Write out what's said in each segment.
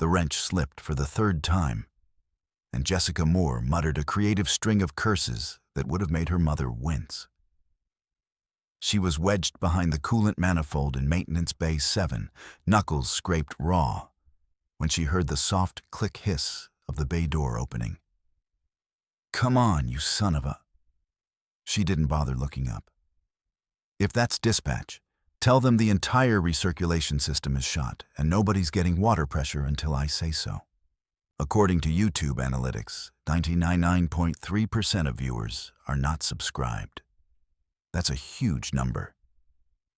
The wrench slipped for the third time, and Jessica Moore muttered a creative string of curses that would have made her mother wince. She was wedged behind the coolant manifold in Maintenance Bay 7, knuckles scraped raw, when she heard the soft click hiss of the bay door opening. "Come on, you son of a..." She didn't bother looking up. "If that's dispatch, tell them the entire recirculation system is shot and nobody's getting water pressure until I say so." According to YouTube analytics, 99.3% of viewers are not subscribed. That's a huge number.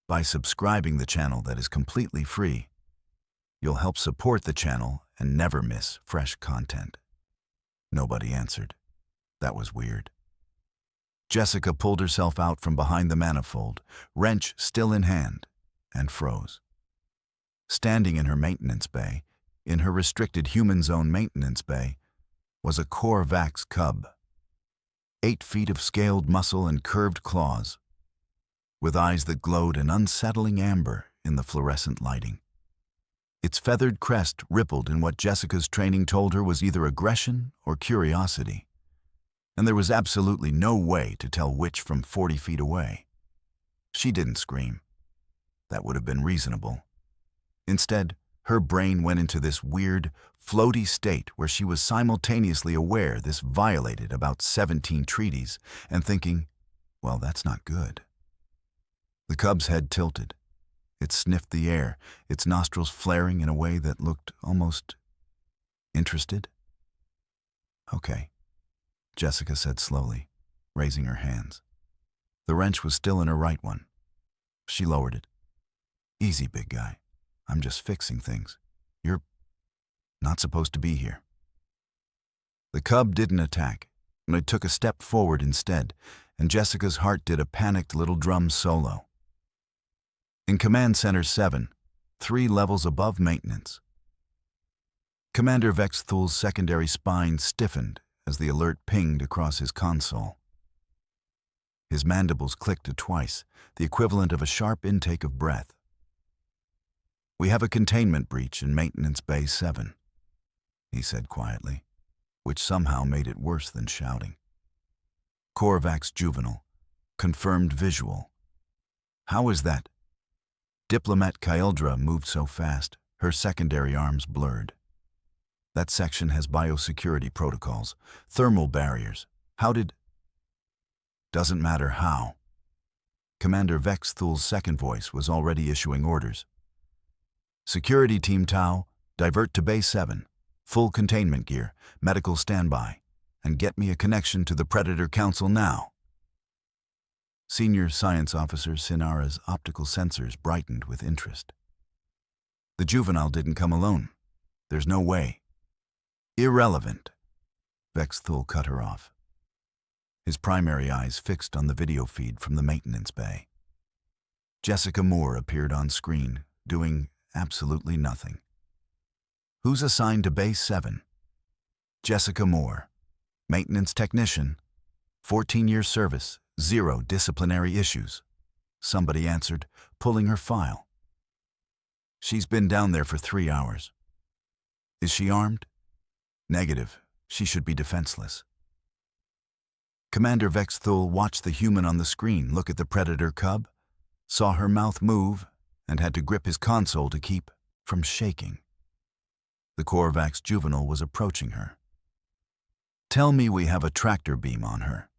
By subscribing the channel that is completely free, you'll help support the channel and never miss fresh content. Nobody answered. That was weird. Jessica pulled herself out from behind the manifold, wrench still in hand, and froze. Standing in her maintenance bay, in her restricted human zone maintenance bay, was a Corvax cub. 8 feet of scaled muscle and curved claws, with eyes that glowed an unsettling amber in the fluorescent lighting. Its feathered crest rippled in what Jessica's training told her was either aggression or curiosity, and there was absolutely no way to tell which from 40 feet away. She didn't scream. That would have been reasonable. Instead, her brain went into this weird, floaty state where she was simultaneously aware this violated about 17 treaties and thinking, well, that's not good. The cub's head tilted. It sniffed the air, its nostrils flaring in a way that looked almost interested. "Okay," Jessica said slowly, raising her hands. The wrench was still in her right one. She lowered it. "Easy, big guy. I'm just fixing things. You're not supposed to be here." The cub didn't attack, and it took a step forward instead, and Jessica's heart did a panicked little drum solo. In Command Center 7, 3 levels above maintenance, Commander Vex Thul's secondary spine stiffened as the alert pinged across his console. His mandibles clicked twice, the equivalent of a sharp intake of breath. "We have a containment breach in Maintenance Bay 7, he said quietly, which somehow made it worse than shouting. "Corvax juvenile. Confirmed visual." "How is that?" Diplomat Kyldra moved so fast, her secondary arms blurred. "That section has biosecurity protocols, thermal barriers. How did..." "Doesn't matter how." Commander Vex Thul's second voice was already issuing orders. "Security Team Tau, divert to Bay 7, full containment gear, medical standby, and get me a connection to the Predator Council now." Senior Science Officer Sinara's optical sensors brightened with interest. "The juvenile didn't come alone. There's no way." "Irrelevant." Vex Thul cut her off, his primary eyes fixed on the video feed from the maintenance bay. Jessica Moore appeared on screen, doing absolutely nothing. "Who's assigned to Base 7? "Jessica Moore. Maintenance technician. 14 years service, 0 disciplinary issues." Somebody answered, pulling her file. "She's been down there for 3 hours. "Is she armed?" "Negative. She should be defenseless." Commander Vex Thul watched the human on the screen look at the Predator cub, saw her mouth move, and had to grip his console to keep from shaking. The Corvax juvenile was approaching her. "Tell me we have a tractor beam on her,"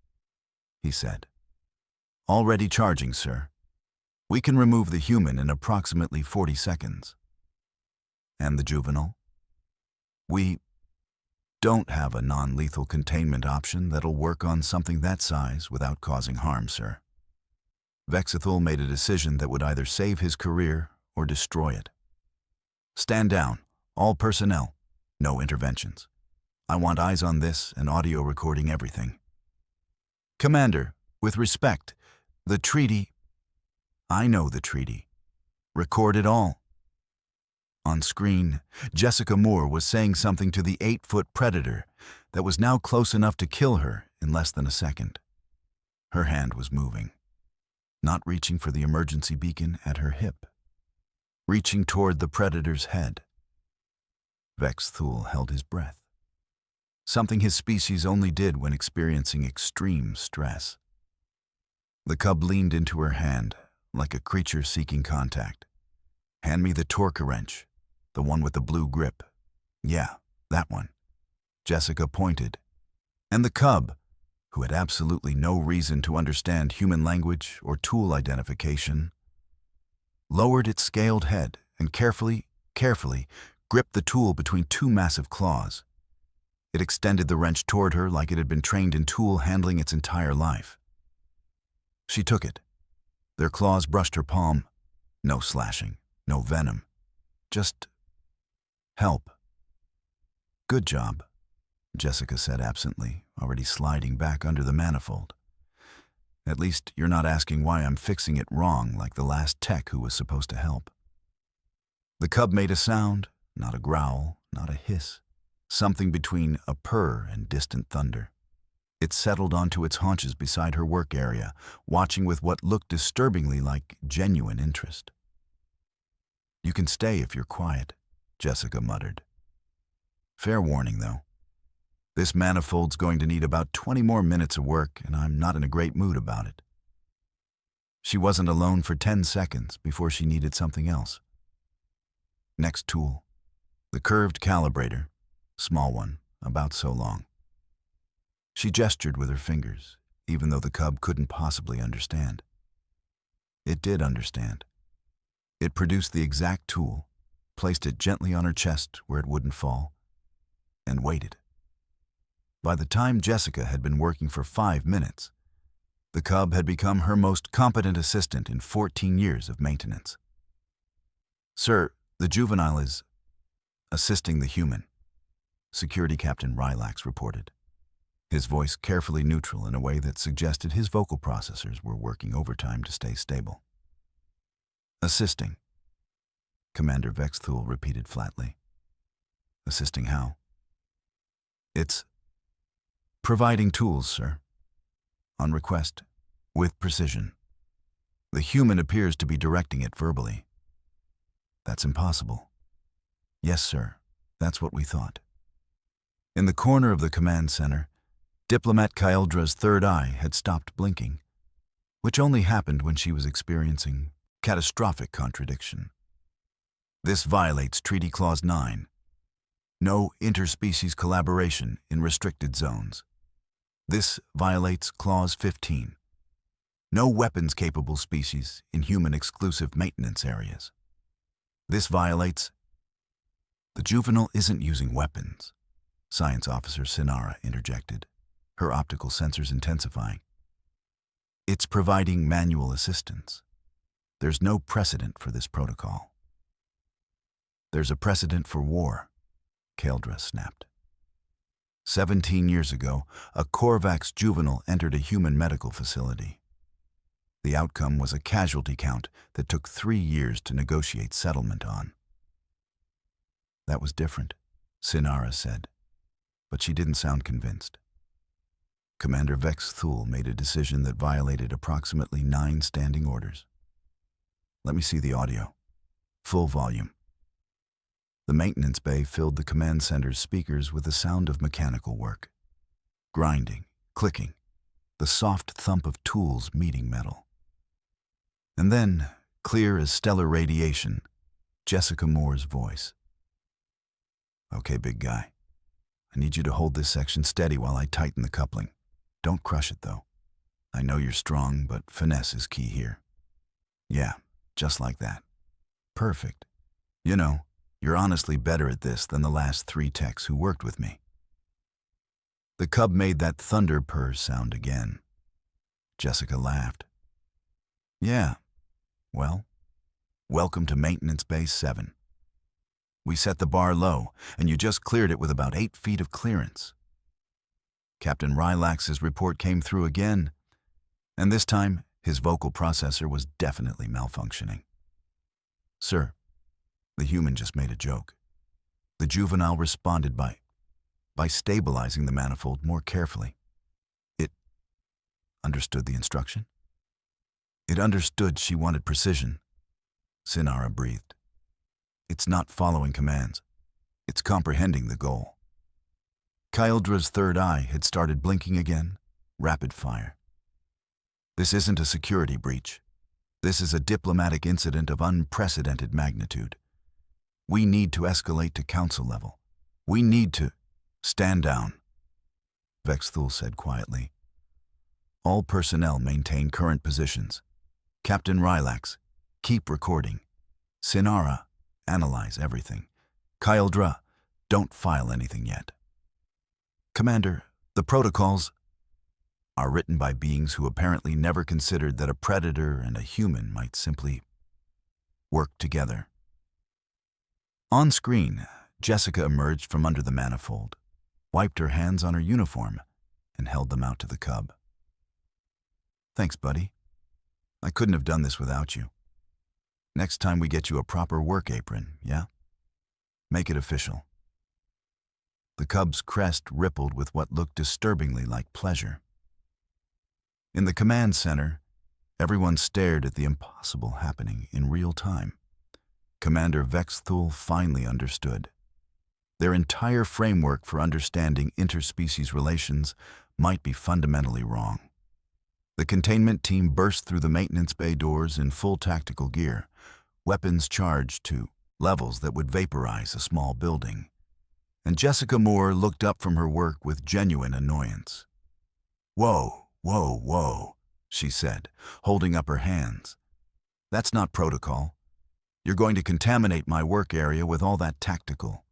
he said. "Already charging, sir. We can remove the human in approximately 40 seconds. "And the juvenile?" "We don't have a non-lethal containment option that'll work on something that size without causing harm, sir." Vexithul made a decision that would either save his career or destroy it. "Stand down, all personnel. No interventions. I want eyes on this and audio recording everything." "Commander, with respect, the treaty..." "I know the treaty. Record it all." On screen, Jessica Moore was saying something to the 8-foot Predator that was now close enough to kill her in less than a second. Her hand was moving, not reaching for the emergency beacon at her hip, reaching toward the Predator's head. Vex Thule held his breath, something his species only did when experiencing extreme stress. The cub leaned into her hand, like a creature seeking contact. "Hand me the torque wrench, the one with the blue grip." "Yeah, that one." Jessica pointed, and the cub, who had absolutely no reason to understand human language or tool identification, lowered its scaled head and carefully gripped the tool between two massive claws. It extended the wrench toward her like it had been trained in tool handling its entire life. She took it. Their claws brushed her palm. No slashing, no venom. Just help. "Good job," Jessica said absently, already sliding back under the manifold. "At least you're not asking why I'm fixing it wrong like the last tech who was supposed to help." The cub made a sound, not a growl, not a hiss, something between a purr and distant thunder. It settled onto its haunches beside her work area, watching with what looked disturbingly like genuine interest. "You can stay if you're quiet," Jessica muttered. "Fair warning, though. This manifold's going to need about 20 more minutes of work, and I'm not in a great mood about it." She wasn't alone for 10 seconds before she needed something else. Next tool. The curved calibrator, small one, about so long. She gestured with her fingers, even though the cub couldn't possibly understand. It did understand. It produced the exact tool, placed it gently on her chest where it wouldn't fall, and waited. By the time Jessica had been working for 5 minutes, the cub had become her most competent assistant in 14 years of maintenance. "Sir, the juvenile is assisting the human," Security Captain Rylax reported, his voice carefully neutral in a way that suggested his vocal processors were working overtime to stay stable. "Assisting," Commander Vex Thule repeated flatly. "Assisting how?" "It's providing tools, sir. On request, with precision. The human appears to be directing it verbally." "That's impossible." "Yes, sir. That's what we thought." In the corner of the command center, Diplomat Kyeldra's third eye had stopped blinking, which only happened when she was experiencing catastrophic contradiction. "This violates Treaty Clause 9. No interspecies collaboration in restricted zones. This violates Clause 15. No weapons-capable species in human-exclusive maintenance areas. This violates—" "The juvenile isn't using weapons," Science Officer Sinara interjected, her optical sensors intensifying. "It's providing manual assistance. There's no precedent for this protocol." "There's a precedent for war," Kyldra snapped. 17 years ago, a Korvax juvenile entered a human medical facility. The outcome was a casualty count that took 3 years to negotiate settlement on. "That was different," Sinara said, but she didn't sound convinced. Commander Vex Thule made a decision that violated approximately 9 standing orders. "Let me see the audio. Full volume." The maintenance bay filled the command center's speakers with the sound of mechanical work. Grinding, clicking, the soft thump of tools meeting metal. And then, clear as stellar radiation, Jessica Moore's voice. "Okay, big guy. I need you to hold this section steady while I tighten the coupling. Don't crush it, though. I know you're strong, but finesse is key here. Yeah, just like that. Perfect. You know, you're honestly better at this than the last 3 techs who worked with me." The cub made that thunder purr sound again. Jessica laughed. "Yeah, well, welcome to Maintenance Base 7. We set the bar low, and you just cleared it with about 8 feet of clearance." Captain Rylax's report came through again, and this time his vocal processor was definitely malfunctioning. "Sir, the human just made a joke." The juvenile responded by stabilizing the manifold more carefully. It understood the instruction. It understood she wanted precision. Sinara breathed. "It's not following commands." It's comprehending the goal. Kyledra's third eye had started blinking again, rapid fire. This isn't a security breach. This is a diplomatic incident of unprecedented magnitude. We need to escalate to council level. We need to— Stand down, Vexthul said quietly. All personnel maintain current positions. Captain Rylax, keep recording. Sinara, analyze everything. Kyledra, don't file anything yet. Commander, the protocols are written by beings who apparently never considered that a predator and a human might simply work together. On screen, Jessica emerged from under the manifold, wiped her hands on her uniform, and held them out to the cub. Thanks, buddy. I couldn't have done this without you. Next time we get you a proper work apron, yeah? Make it official. The cub's crest rippled with what looked disturbingly like pleasure. In the command center, everyone stared at the impossible happening in real time. Commander Vexthul finally understood. Their entire framework for understanding interspecies relations might be fundamentally wrong. The containment team burst through the maintenance bay doors in full tactical gear, weapons charged to levels that would vaporize a small building. And Jessica Moore looked up from her work with genuine annoyance. "Whoa, whoa, whoa," she said, holding up her hands. "That's not protocol. You're going to contaminate my work area with all that tactical.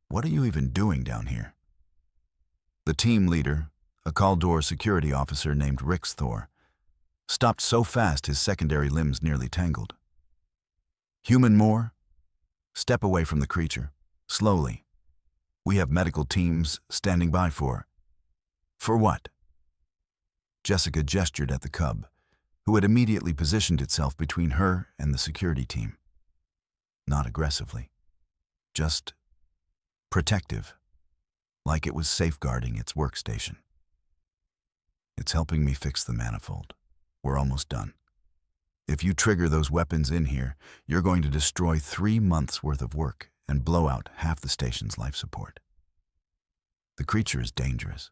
What are you even doing down here?" The team leader, a Kaldor security officer named Rixthor, stopped so fast his secondary limbs nearly tangled. "Human Moore, step away from the creature, slowly. We have medical teams standing by for— For what?" Jessica gestured at the cub, who had immediately positioned itself between her and the security team. Not aggressively, just protective, like it was safeguarding its workstation. "It's helping me fix the manifold. We're almost done. If you trigger those weapons in here, you're going to destroy 3 months' worth of work and blow out half the station's life support. The creature is dangerous.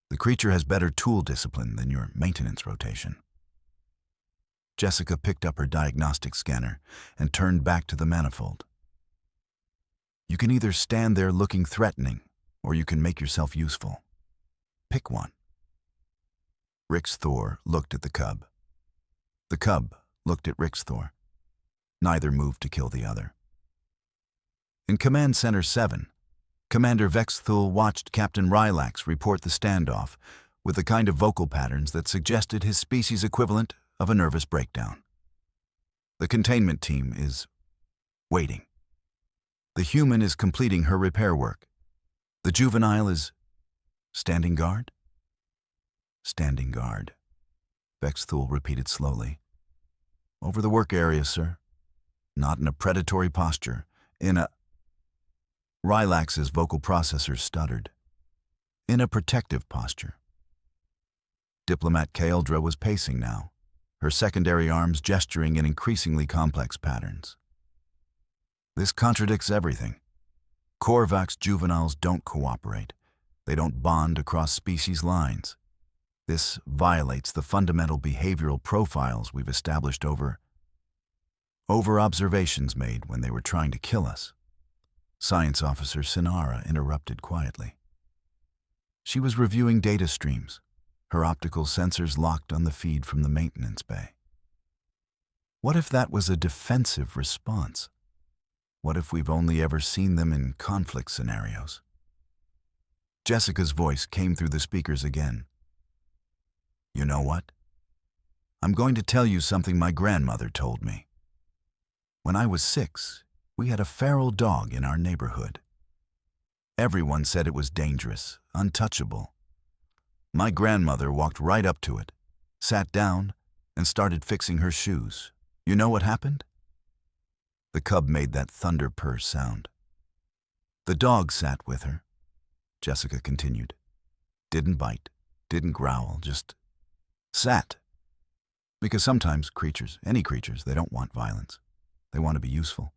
The creature has better tool discipline than your maintenance rotation." Jessica picked up her diagnostic scanner and turned back to the manifold. "You can either stand there looking threatening, or you can make yourself useful. Pick one." Rixthor looked at the cub. The cub looked at Rixthor. Neither moved to kill the other. In Command Center 7, Commander Vexthul watched Captain Rylax report the standoff with the kind of vocal patterns that suggested his species equivalent of a nervous breakdown. The containment team is waiting. The human is completing her repair work. The juvenile is standing guard? Standing guard, Vexthul repeated slowly. "Over the work area, sir. Not in a predatory posture, in a—" Rylax's vocal processors stuttered. "In a protective posture." Diplomat Kyledra was pacing now, her secondary arms gesturing in increasingly complex patterns. "This contradicts everything. Korvax juveniles don't cooperate. They don't bond across species lines. This violates the fundamental behavioral profiles we've established over observations made when they were trying to kill us." Science Officer Sinara interrupted quietly. She was reviewing data streams, her optical sensors locked on the feed from the maintenance bay. What if that was a defensive response? What if we've only ever seen them in conflict scenarios? Jessica's voice came through the speakers again. "You know what? I'm going to tell you something my grandmother told me. When I was 6, we had a feral dog in our neighborhood. Everyone said it was dangerous, untouchable. My grandmother walked right up to it, sat down, and started fixing her shoes. You know what happened?" The cub made that thunder purr sound. "The dog sat with her," Jessica continued. "Didn't bite, didn't growl, just sat. Because sometimes creatures, any creatures, they don't want violence. They want to be useful.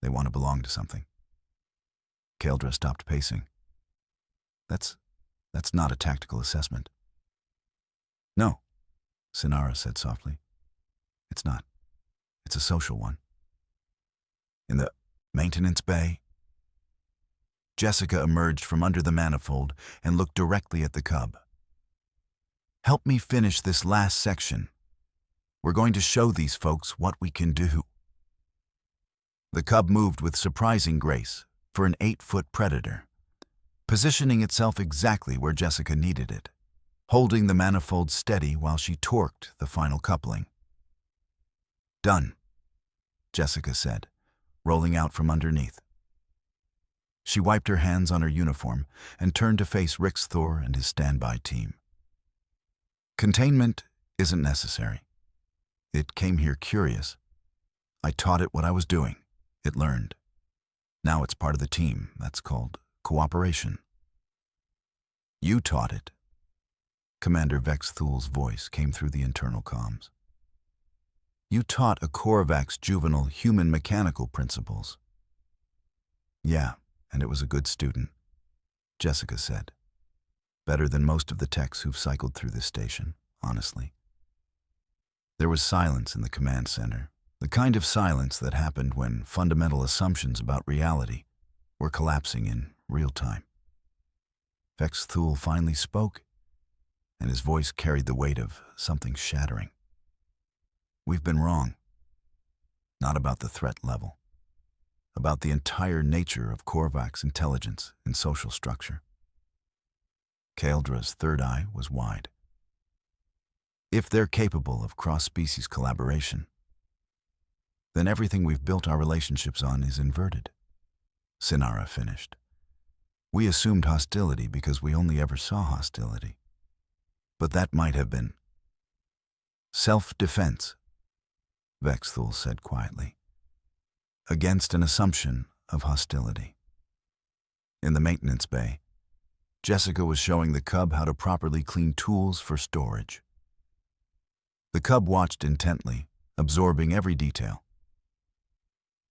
They want to belong to something. Keldra stopped pacing. That's not a tactical assessment. No, Sinara said softly. It's not. It's a social one. In the maintenance bay, Jessica emerged from under the manifold and looked directly at the cub. Help me finish this last section. We're going to show these folks what we can do. The cub moved with surprising grace for an 8-foot predator, positioning itself exactly where Jessica needed it, holding the manifold steady while she torqued the final coupling. Done, Jessica said, rolling out from underneath. She wiped her hands on her uniform and turned to face Rixthor and his standby team. Containment isn't necessary. It came here curious. I taught it what I was doing. It learned. Now it's part of the team. That's called cooperation. You taught it. Commander Vex Thul's voice came through the internal comms. You taught a Korvax juvenile human mechanical principles. Yeah, and it was a good student, Jessica said. Better than most of the techs who've cycled through this station, honestly. There was silence in the command center, the kind of silence that happened when fundamental assumptions about reality were collapsing in real time. Vex Thul finally spoke, and his voice carried the weight of something shattering. We've been wrong. Not about the threat level. About the entire nature of Korvax intelligence and social structure. Keeldra's third eye was wide. If they're capable of cross-species collaboration, then everything we've built our relationships on is inverted, Sinara finished. We assumed hostility because we only ever saw hostility. But that might have been self-defense, Vex Thul said quietly, against an assumption of hostility. In the maintenance bay, Jessica was showing the cub how to properly clean tools for storage. The cub watched intently, absorbing every detail.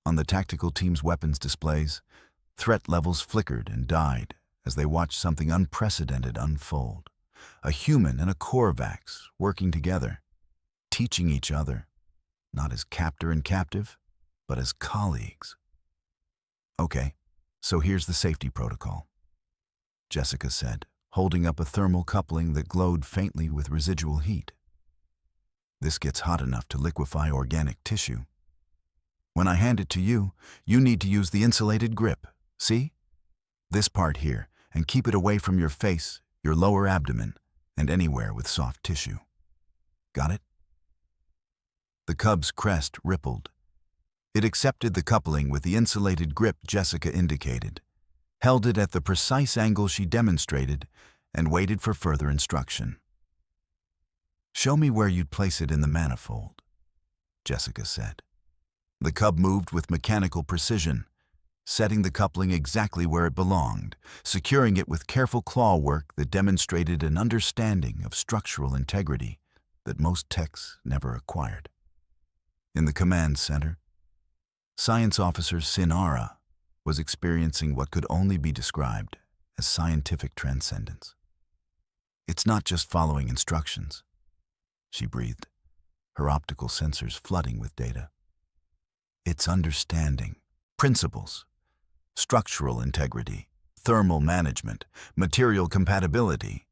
On the tactical team's weapons displays, threat levels flickered and died as they watched something unprecedented unfold. A human and a Korvax working together, teaching each other, not as captor and captive, but as colleagues. Okay, so here's the safety protocol, Jessica said, holding up a thermal coupling that glowed faintly with residual heat. This gets hot enough to liquefy organic tissue. When I hand it to you, you need to use the insulated grip. See? This part here, and keep it away from your face, your lower abdomen, and anywhere with soft tissue. Got it? The cub's crest rippled. It accepted the coupling with the insulated grip Jessica indicated, held it at the precise angle she demonstrated, and waited for further instruction. Show me where you'd place it in the manifold, Jessica said. The cub moved with mechanical precision, setting the coupling exactly where it belonged, securing it with careful claw work that demonstrated an understanding of structural integrity that most techs never acquired. In the command center, Science Officer Sinara was experiencing what could only be described as scientific transcendence. It's not just following instructions, she breathed, her optical sensors flooding with data. It's understanding principles, structural integrity, thermal management, material compatibility.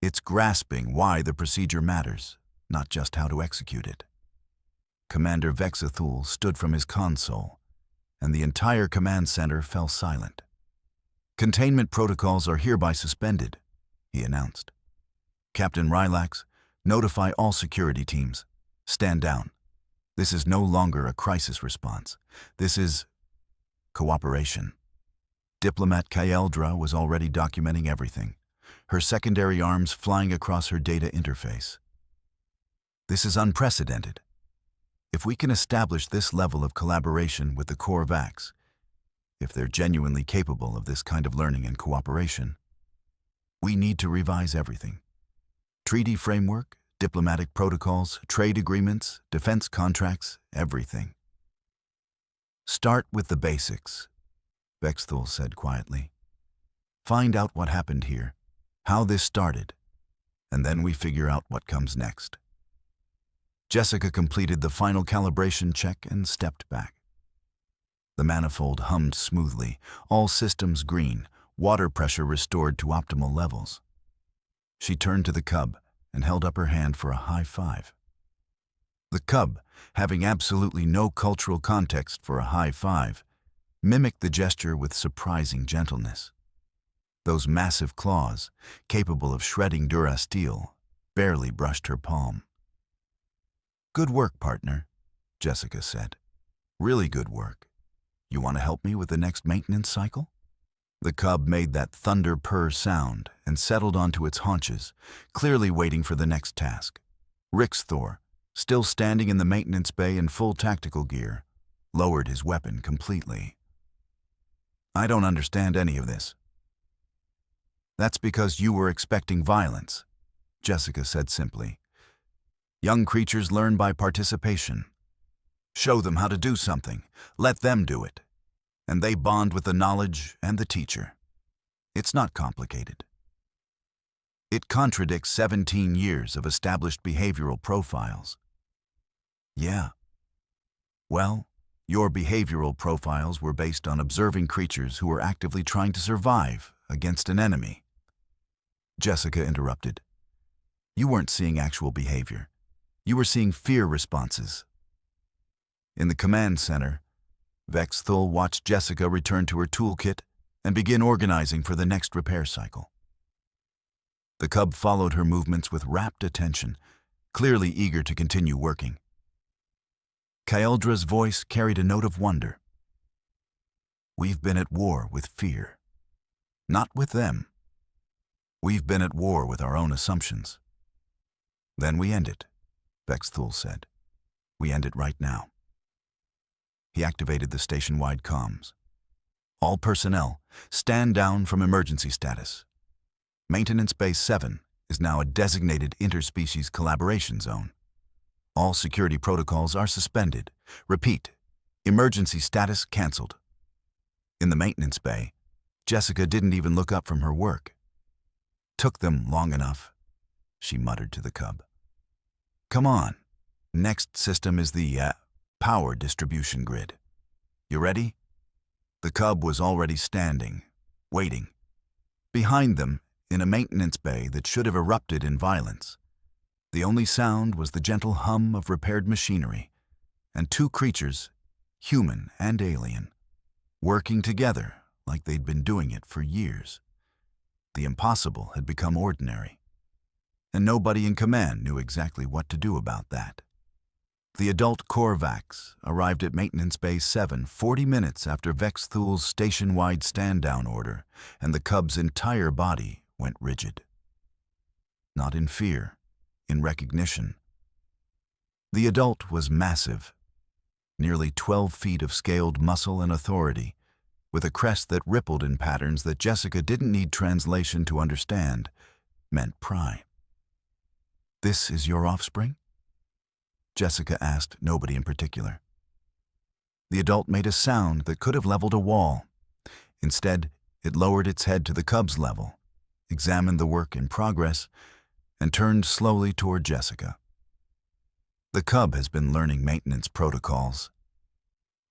It's grasping why the procedure matters, not just how to execute it. Commander Vex Thul stood from his console, and the entire command center fell silent. Containment protocols are hereby suspended, he announced. Captain Rylax, notify all security teams. Stand down. This is no longer a crisis response. This is cooperation. Diplomat Keeldra was already documenting everything, her secondary arms flying across her data interface. This is unprecedented. If we can establish this level of collaboration with the Korvax, if they're genuinely capable of this kind of learning and cooperation, we need to revise everything. Treaty framework, diplomatic protocols, trade agreements, defense contracts, everything. Start with the basics, Vexthul said quietly. Find out what happened here, how this started, and then we figure out what comes next. Jessica completed the final calibration check and stepped back. The manifold hummed smoothly, all systems green, water pressure restored to optimal levels. She turned to the cub and held up her hand for a high five. The cub, having absolutely no cultural context for a high five, mimicked the gesture with surprising gentleness. Those massive claws, capable of shredding durasteel, barely brushed her palm. Good work, partner, Jessica said. Really good work. You want to help me with the next maintenance cycle? The cub made that thunder purr sound and settled onto its haunches, clearly waiting for the next task. Rixthor, still standing in the maintenance bay in full tactical gear, lowered his weapon completely. I don't understand any of this. That's because you were expecting violence, Jessica said simply. Young creatures learn by participation. Show them how to do something, let them do it, and they bond with the knowledge and the teacher. It's not complicated. It contradicts 17 years of established behavioral profiles. Yeah. Well, your behavioral profiles were based on observing creatures who were actively trying to survive against an enemy. Jessica interrupted. You weren't seeing actual behavior. You were seeing fear responses. In the command center, Vexthul watched Jessica return to her toolkit and begin organizing for the next repair cycle. The cub followed her movements with rapt attention, clearly eager to continue working. Kyeldra's voice carried a note of wonder. We've been at war with fear. Not with them. We've been at war with our own assumptions. Then we end it, Vexthul said. We end it right now. He activated the station-wide comms. All personnel, stand down from emergency status. Maintenance Base 7 is now a designated interspecies collaboration zone. All security protocols are suspended. Repeat, emergency status canceled. In the maintenance bay, Jessica didn't even look up from her work. Took them long enough, she muttered to the cub. Come on, next system is the power distribution grid. You ready? The cub was already standing, waiting. Behind them, in a maintenance bay that should have erupted in violence, the only sound was the gentle hum of repaired machinery, and two creatures, human and alien, working together like they'd been doing it for years. The impossible had become ordinary, and nobody in command knew exactly what to do about that. The adult Korvax arrived at Maintenance Bay 7 40 minutes after Vexthul's station-wide stand-down order, and the cub's entire body went rigid. Not in fear, in recognition. The adult was massive, nearly 12 feet of scaled muscle and authority, with a crest that rippled in patterns that Jessica didn't need translation to understand, meant pride. This is your offspring? Jessica asked nobody in particular. The adult made a sound that could have leveled a wall. Instead, it lowered its head to the cub's level, examined the work in progress, and turned slowly toward Jessica. The cub has been learning maintenance protocols.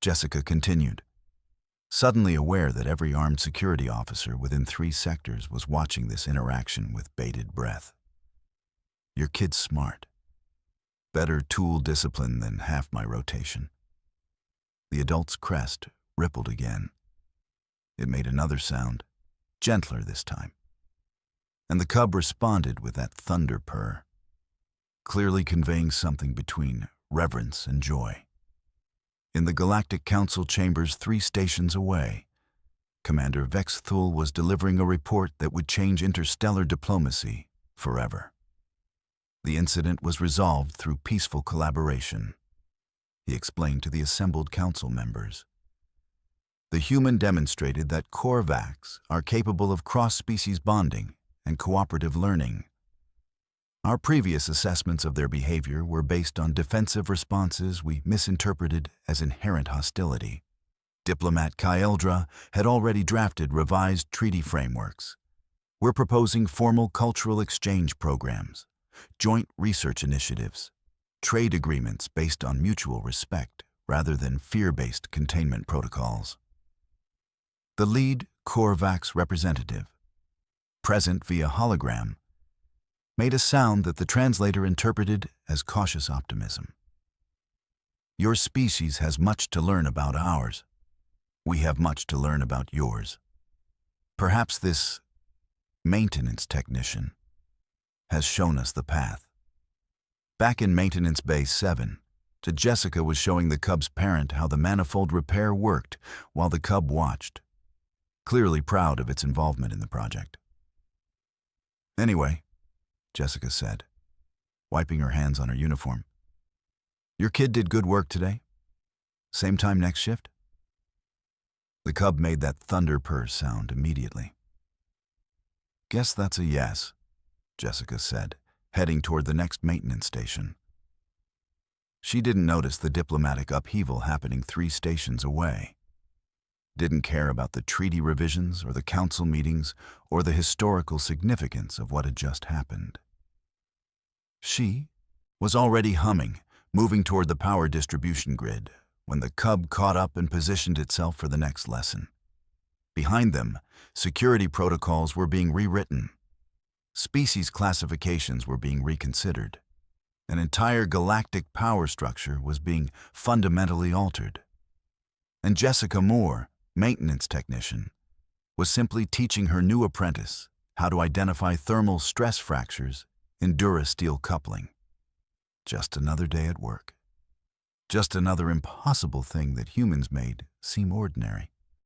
Jessica continued, suddenly aware that every armed security officer within 3 sectors was watching this interaction with bated breath. Your kid's smart. Better tool discipline than half my rotation. The adult's crest rippled again. It made another sound, gentler this time. And the cub responded with that thunder purr, clearly conveying something between reverence and joy. In the Galactic Council chambers 3 stations away, Commander Vexthul was delivering a report that would change interstellar diplomacy forever. The incident was resolved through peaceful collaboration, he explained to the assembled council members. The human demonstrated that Korvax are capable of cross-species bonding and cooperative learning. Our previous assessments of their behavior were based on defensive responses we misinterpreted as inherent hostility. Diplomat Kyeldra had already drafted revised treaty frameworks. We're proposing formal cultural exchange programs, joint research initiatives, trade agreements based on mutual respect rather than fear-based containment protocols. The lead Corvax representative, present via hologram, made a sound that the translator interpreted as cautious optimism. Your species has much to learn about ours. We have much to learn about yours. Perhaps this maintenance technician has shown us the path. Back in Maintenance Bay 7, Jessica was showing the cub's parent how the manifold repair worked while the cub watched, clearly proud of its involvement in the project. Anyway, Jessica said, wiping her hands on her uniform, your kid did good work today? Same time next shift? The cub made that thunder purr sound immediately. Guess that's a yes, Jessica said, heading toward the next maintenance station. She didn't notice the diplomatic upheaval happening 3 stations away. Didn't care about the treaty revisions or the council meetings or the historical significance of what had just happened. She was already humming, moving toward the power distribution grid, when the cub caught up and positioned itself for the next lesson. Behind them, security protocols were being rewritten. Species classifications were being reconsidered. An entire galactic power structure was being fundamentally altered. And Jessica Moore, maintenance technician, was simply teaching her new apprentice how to identify thermal stress fractures in durasteel coupling. Just another day at work. Just another impossible thing that humans made seem ordinary.